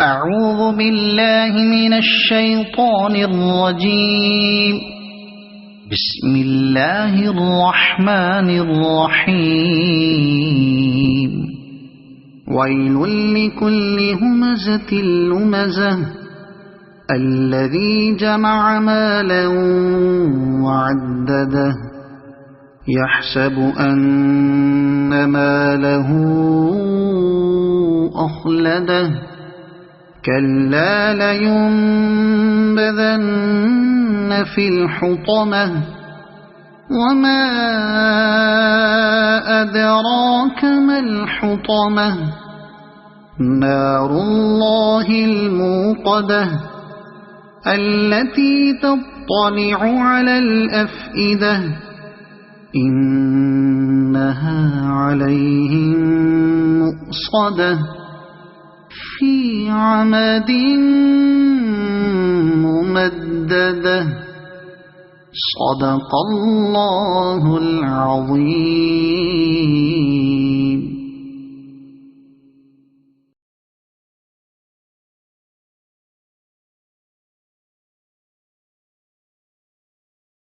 أعوذ بالله من الشيطان الرجيم. بسم الله الرحمن الرحيم. ويل لكل همزة لمزة الذي جمع مالا وعدده يحسب أن ماله أخلده كلا لينبذن في الحطمة وما أدراك ما الحطمة نار الله الموقدة التي تطلع على الأفئدة إنها عليهم مؤصدة في عمد ممددة. صدق الله العظيم.